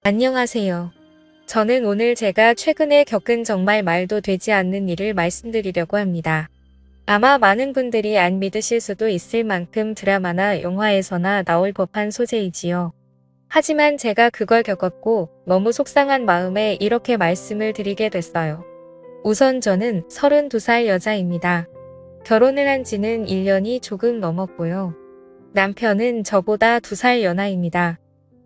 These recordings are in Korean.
안녕하세요. 저는 오늘 제가 최근에 겪은 정말 말도 되지 않는 일을 말씀드리려고 합니다. 아마 많은 분들이 안 믿으실 수도 있을 만큼 드라마나 영화에서나 나올 법한 소재이지요. 하지만 제가 그걸 겪었고 너무 속상한 마음에 이렇게 말씀을 드리게 됐어요. 우선 저는 32살 여자입니다. 결혼을 한 지는 1년이 조금 넘었고요. 남편은 저보다 2살 연하입니다.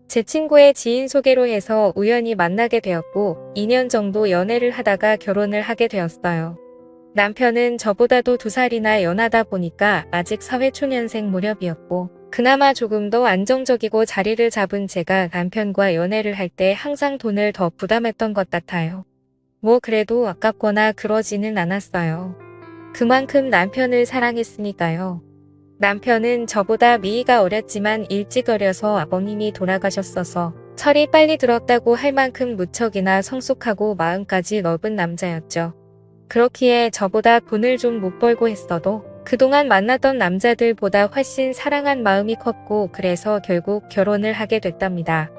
제 친구의 지인 소개로 해서 우연히 만나게 되었고 2년 정도 연애를 하다가 결혼을 하게 되었어요. 남편은 저보다도 2살이나 연하다 보니까 아직 사회초년생 무렵이었고 그나마 조금 더 안정적이고 자리를 잡은 제가 남편과 연애를 할 때 항상 돈을 더 부담했던 것 같아요. 뭐 그래도 아깝거나 그러지는 않았어요. 그만큼 남편을 사랑했으니까요. 남편은 저보다 미이가 어렸지만 일찍 어려서 아버님이 돌아가셨어서 철이 빨리 들었다고 할 만큼 무척이나 성숙하고 마음까지 넓은 남자였죠. 그렇기에 저보다 돈을 좀 못 벌고 했어도 그동안 만났던 남자들보다 훨씬 사랑한 마음이 컸고 그래서 결국 결혼을 하게 됐답니다.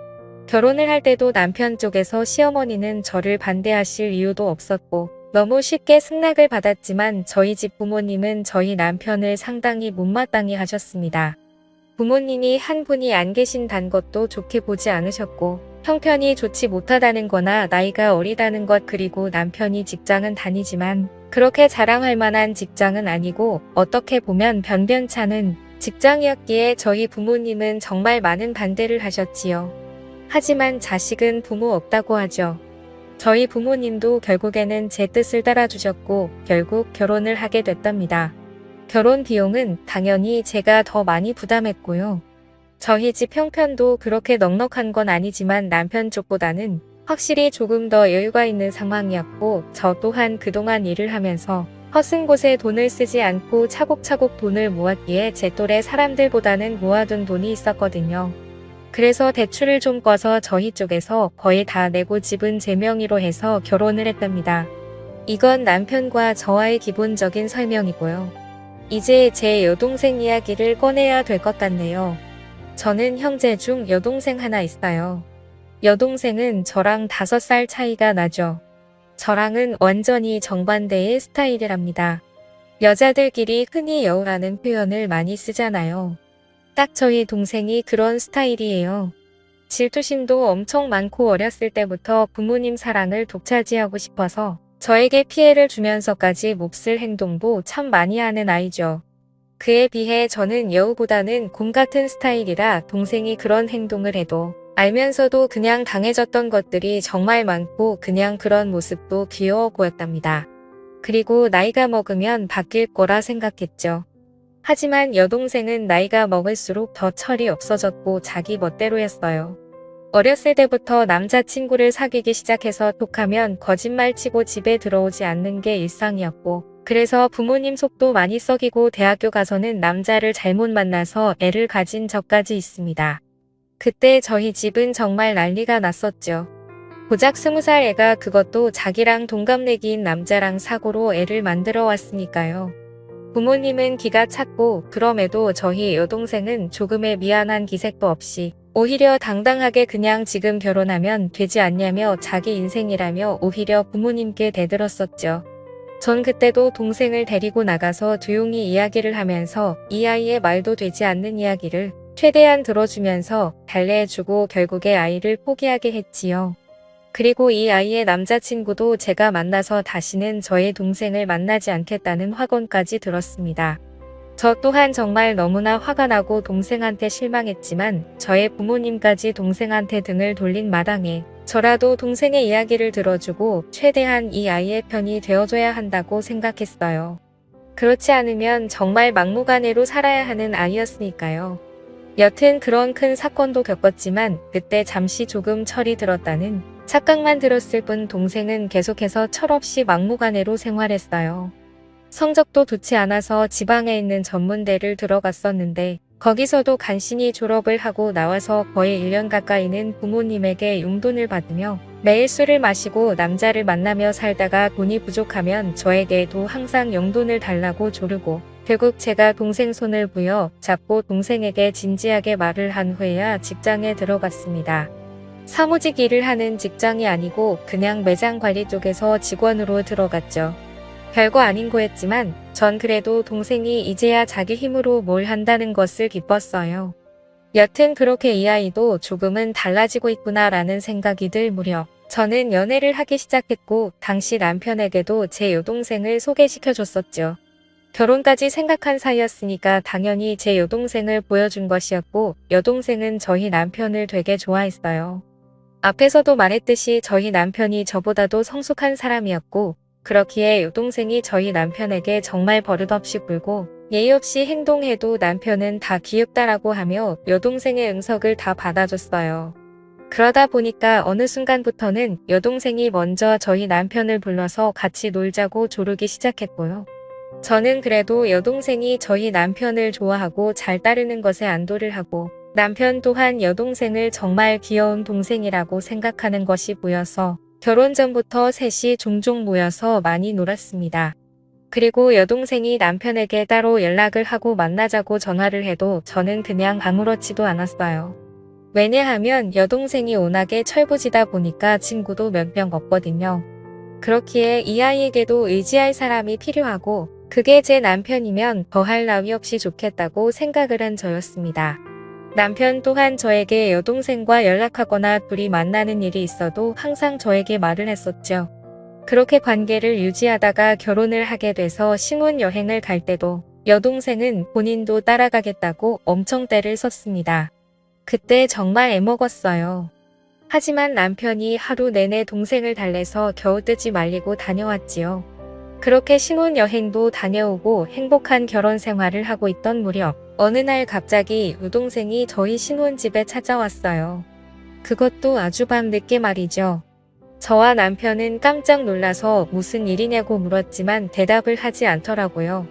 결혼을 할 때도 남편 쪽에서 시어머니는 저를 반대하실 이유도 없었고 너무 쉽게 승낙을 받았지만 저희 집 부모님은 저희 남편을 상당히 못마땅히 하셨습니다. 부모님이 한 분이 안 계신다는 것도 좋게 보지 않으셨고 형편이 좋지 못하다는 거나 나이가 어리다는 것 그리고 남편이 직장은 다니지만 그렇게 자랑할 만한 직장은 아니고 어떻게 보면 변변찮은 직장이었기에 저희 부모님은 정말 많은 반대를 하셨지요. 하지만 자식은 부모 없다고 하죠. 저희 부모님도 결국에는 제 뜻을 따라주셨고 결국 결혼을 하게 됐답니다. 결혼 비용은 당연히 제가 더 많이 부담했고요. 저희 집 형편도 그렇게 넉넉한 건 아니지만 남편 쪽보다는 확실히 조금 더 여유가 있는 상황이었고 저 또한 그동안 일을 하면서 허슨 곳에 돈을 쓰지 않고 차곡차곡 돈을 모았기에 제 또래 사람들보다는 모아둔 돈이 있었거든요. 그래서 대출을 좀 꿔서 저희 쪽에서 거의 다 내고 집은 제 명의로 해서 결혼을 했답니다. 이건 남편과 저와의 기본적인 설명이고요. 이제 제 여동생 이야기를 꺼내야 될 것 같네요. 저는 형제 중 여동생 하나 있어요. 여동생은 저랑 5살 차이가 나죠. 저랑은 완전히 정반대의 스타일이랍니다. 여자들끼리 흔히 여우라는 표현을 많이 쓰잖아요. 딱 저희 동생이 그런 스타일이에요. 질투심도 엄청 많고 어렸을 때부터 부모님 사랑을 독차지하고 싶어서 저에게 피해를 주면서까지 몹쓸 행동도 참 많이 하는 아이죠. 그에 비해 저는 여우보다는 곰 같은 스타일이라 동생이 그런 행동을 해도 알면서도 그냥 당해졌던 것들이 정말 많고 그냥 그런 모습도 귀여워 보였답니다. 그리고 나이가 먹으면 바뀔 거라 생각했죠. 하지만 여동생은 나이가 먹을수록 더 철이 없어졌고 자기 멋대로 했어요. 어렸을 때부터 남자친구를 사귀기 시작해서 톡하면 거짓말치고 집에 들어오지 않는 게 일상이었고 그래서 부모님 속도 많이 썩이고 대학교 가서는 남자를 잘못 만나서 애를 가진 적까지 있습니다. 그때 저희 집은 정말 난리가 났었죠. 고작 20살 애가 그것도 자기랑 동갑내기인 남자랑 사고로 애를 만들어 왔으니까요. 부모님은 기가 찼고 그럼에도 저희 여동생은 조금의 미안한 기색도 없이 오히려 당당하게 그냥 지금 결혼하면 되지 않냐며 자기 인생이라며 오히려 부모님께 대들었었죠. 전 그때도 동생을 데리고 나가서 조용히 이야기를 하면서 이 아이의 말도 되지 않는 이야기를 최대한 들어주면서 달래해주고 결국에 아이를 포기하게 했지요. 그리고 이 아이의 남자친구도 제가 만나서 다시는 저의 동생을 만나지 않겠다는 확언까지 들었습니다. 저 또한 정말 너무나 화가 나고 동생한테 실망했지만 저의 부모님까지 동생한테 등을 돌린 마당에 저라도 동생의 이야기를 들어주고 최대한 이 아이의 편이 되어줘야 한다고 생각했어요. 그렇지 않으면 정말 막무가내로 살아야 하는 아이였으니까요. 여튼 그런 큰 사건도 겪었지만 그때 잠시 조금 철이 들었다는 착각만 들었을 뿐 동생은 계속해서 철없이 막무가내로 생활했어요. 성적도 좋지 않아서 지방에 있는 전문대를 들어갔었는데 거기서도 간신히 졸업을 하고 나와서 거의 1년 가까이는 부모님에게 용돈을 받으며 매일 술을 마시고 남자를 만나며 살다가 돈이 부족하면 저에게도 항상 용돈을 달라고 조르고 결국 제가 동생 손을 부여 잡고 동생에게 진지하게 말을 한 후에야 직장에 들어갔습니다. 사무직 일을 하는 직장이 아니고 그냥 매장 관리 쪽에서 직원으로 들어갔죠. 별거 아닌 거였지만 전 그래도 동생이 이제야 자기 힘으로 뭘 한다는 것을 기뻤어요. 여튼 그렇게 이 아이도 조금은 달라지고 있구나라는 생각이 들 무렵 저는 연애를 하기 시작했고 당시 남편에게도 제 여동생을 소개시켜줬었죠. 결혼까지 생각한 사이였으니까 당연히 제 여동생을 보여준 것이었고 여동생은 저희 남편을 되게 좋아했어요. 앞에서도 말했듯이 저희 남편이 저보다도 성숙한 사람이었고 그렇기에 여동생이 저희 남편에게 정말 버릇없이 굴고 예의 없이 행동해도 남편은 다 귀엽다라고 하며 여동생의 응석을 다 받아줬어요. 그러다 보니까 어느 순간부터는 여동생이 먼저 저희 남편을 불러서 같이 놀자고 조르기 시작했고요. 저는 그래도 여동생이 저희 남편을 좋아하고 잘 따르는 것에 안도를 하고 남편 또한 여동생을 정말 귀여운 동생이라고 생각하는 것이 보여서 결혼 전부터 셋이 종종 모여서 많이 놀았습니다. 그리고 여동생이 남편에게 따로 연락을 하고 만나자고 전화를 해도 저는 그냥 아무렇지도 않았어요. 왜냐하면 여동생이 워낙에 철부지다 보니까 친구도 몇 명 없거든요. 그렇기에 이 아이에게도 의지할 사람이 필요하고 그게 제 남편이면 더할 나위 없이 좋겠다고 생각을 한 저였습니다. 남편 또한 저에게 여동생과 연락하거나 둘이 만나는 일이 있어도 항상 저에게 말을 했었죠. 그렇게 관계를 유지하다가 결혼을 하게 돼서 신혼여행을 갈 때도 여동생은 본인도 따라가겠다고 엄청 떼를 썼습니다. 그때 정말 애먹었어요. 하지만 남편이 하루 내내 동생을 달래서 겨우 뜨지 말리고 다녀왔지요. 그렇게 신혼여행도 다녀오고 행복한 결혼 생활을 하고 있던 무렵 어느 날 갑자기 여동생이 저희 신혼집에 찾아왔어요. 그것도 아주 밤늦게 말이죠. 저와 남편은 깜짝 놀라서 무슨 일이냐고 물었지만 대답을 하지 않더라고요.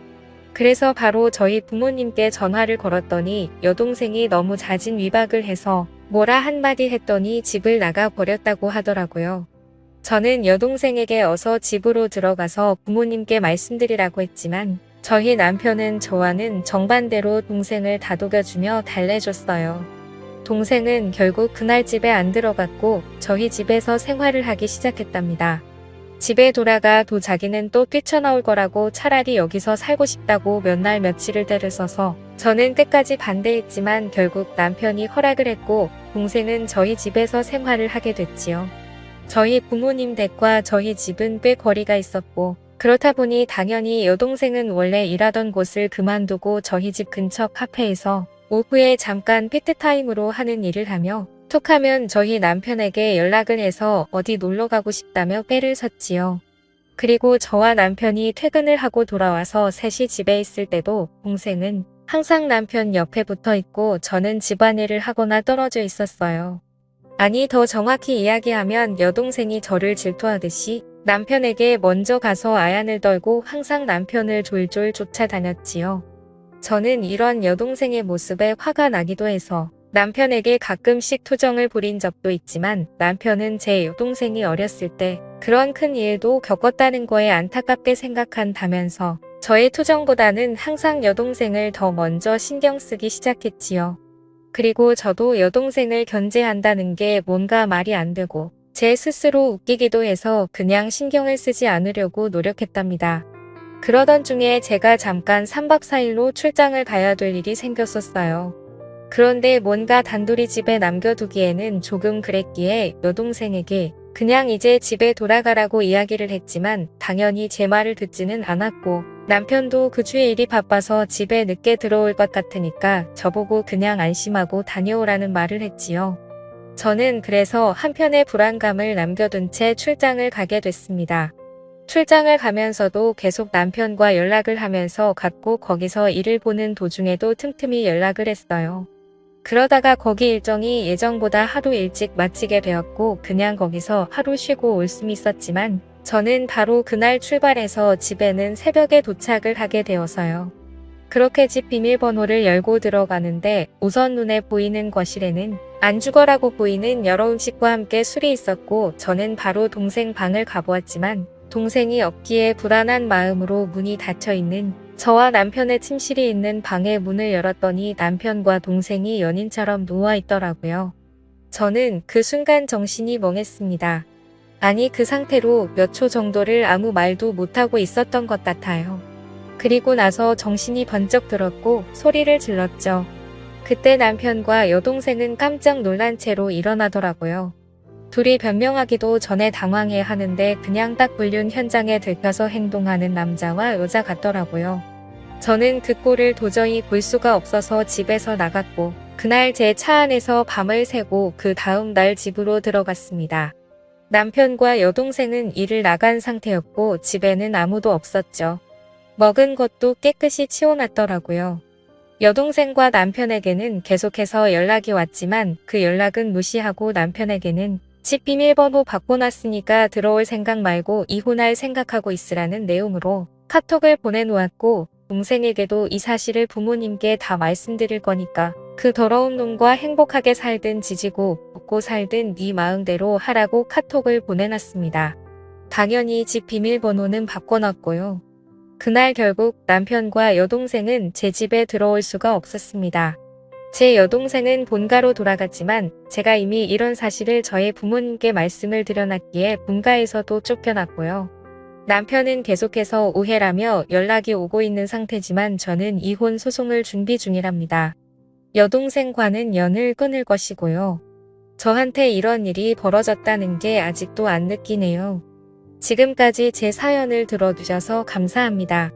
그래서 바로 저희 부모님께 전화를 걸었더니 여동생이 너무 잦은 위박을 해서 뭐라 한마디 했더니 집을 나가 버렸다고 하더라고요. 저는 여동생에게 어서 집으로 들어가서 부모님께 말씀드리라고 했지만 저희 남편은 저와는 정반대로 동생을 다독여주며 달래줬어요. 동생은 결국 그날 집에 안 들어갔고 저희 집에서 생활을 하기 시작했답니다. 집에 돌아가도 자기는 또 뛰쳐나올 거라고 차라리 여기서 살고 싶다고 몇 날 며칠을 때를 써서 저는 끝까지 반대했지만 결국 남편이 허락을 했고 동생은 저희 집에서 생활을 하게 됐지요. 저희 부모님 댁과 저희 집은 꽤 거리가 있었고 그렇다 보니 당연히 여동생은 원래 일하던 곳을 그만두고 저희 집 근처 카페에서 오후에 잠깐 피트타임으로 하는 일을 하며 툭하면 저희 남편에게 연락을 해서 어디 놀러 가고 싶다며 빼를 섰지요. 그리고 저와 남편이 퇴근을 하고 돌아와서 셋이 집에 있을 때도 동생은 항상 남편 옆에 붙어 있고 저는 집안일을 하거나 떨어져 있었어요. 아니 더 정확히 이야기하면 여동생이 저를 질투하듯이 남편에게 먼저 가서 아얀을 떨고 항상 남편을 졸졸 쫓아다녔지요. 저는 이런 여동생의 모습에 화가 나기도 해서 남편에게 가끔씩 투정을 부린 적도 있지만 남편은 제 여동생이 어렸을 때 그런 큰 일도 겪었다는 거에 안타깝게 생각한다면서 저의 투정보다는 항상 여동생을 더 먼저 신경 쓰기 시작했지요. 그리고 저도 여동생을 견제한다는 게 뭔가 말이 안 되고 제 스스로 웃기기도 해서 그냥 신경을 쓰지 않으려고 노력했답니다. 그러던 중에 제가 잠깐 3박 4일로 출장을 가야 될 일이 생겼었어요. 그런데 뭔가 단둘이 집에 남겨두기에는 조금 그랬기에 여동생에게 그냥 이제 집에 돌아가라고 이야기를 했지만 당연히 제 말을 듣지는 않았고 남편도 그 주에 일이 바빠서 집에 늦게 들어올 것 같으니까 저보고 그냥 안심하고 다녀오라는 말을 했지요. 저는 그래서 한편의 불안감을 남겨둔 채 출장을 가게 됐습니다. 출장을 가면서도 계속 남편과 연락을 하면서 갔고 거기서 일을 보는 도중에도 틈틈이 연락을 했어요. 그러다가 거기 일정이 예정보다 하루 일찍 마치게 되었고 그냥 거기서 하루 쉬고 올 수는 있었지만 저는 바로 그날 출발해서 집에는 새벽에 도착을 하게 되어서요. 그렇게 집 비밀번호를 열고 들어가는데 우선 눈에 보이는 거실에는 안주거라고 보이는 여러 음식과 함께 술이 있었고 저는 바로 동생 방을 가보았지만 동생이 없기에 불안한 마음으로 문이 닫혀있는 저와 남편의 침실이 있는 방의 문을 열었더니 남편과 동생이 연인처럼 누워있더라고요. 저는 그 순간 정신이 멍했습니다. 아니, 그 상태로 몇 초 정도를 아무 말도 못하고 있었던 것 같아요. 그리고 나서 정신이 번쩍 들었고 소리를 질렀죠. 그때 남편과 여동생은 깜짝 놀란 채로 일어나더라고요. 둘이 변명하기도 전에 당황해 하는데 그냥 딱 불륜 현장에 들켜서 행동하는 남자와 여자 같더라고요. 저는 그 꼴을 도저히 볼 수가 없어서 집에서 나갔고 그날 제 차 안에서 밤을 새고 그 다음 날 집으로 들어갔습니다. 남편과 여동생은 일을 나간 상태였고 집에는 아무도 없었죠. 먹은 것도 깨끗이 치워놨더라고요. 여동생과 남편에게는 계속해서 연락이 왔지만 그 연락은 무시하고 남편에게는 집 비밀번호 바꿔놨으니까 들어올 생각 말고 이혼할 생각하고 있으라는 내용으로 카톡을 보내놓았고 동생에게도 이 사실을 부모님께 다 말씀드릴 거니까 그 더러운 놈과 행복하게 살든 지지고 먹고 살든 네 마음대로 하라고 카톡을 보내놨습니다. 당연히 집 비밀번호는 바꿔놨고요. 그날 결국 남편과 여동생은 제 집에 들어올 수가 없었습니다. 제 여동생은 본가로 돌아갔지만 제가 이미 이런 사실을 저의 부모님께 말씀을 드려놨기에 본가에서도 쫓겨났고요. 남편은 계속해서 오해라며 연락이 오고 있는 상태지만 저는 이혼 소송을 준비 중이랍니다. 여동생과는 연을 끊을 것이고요. 저한테 이런 일이 벌어졌다는 게 아직도 안 느끼네요. 지금까지 제 사연을 들어주셔서 감사합니다.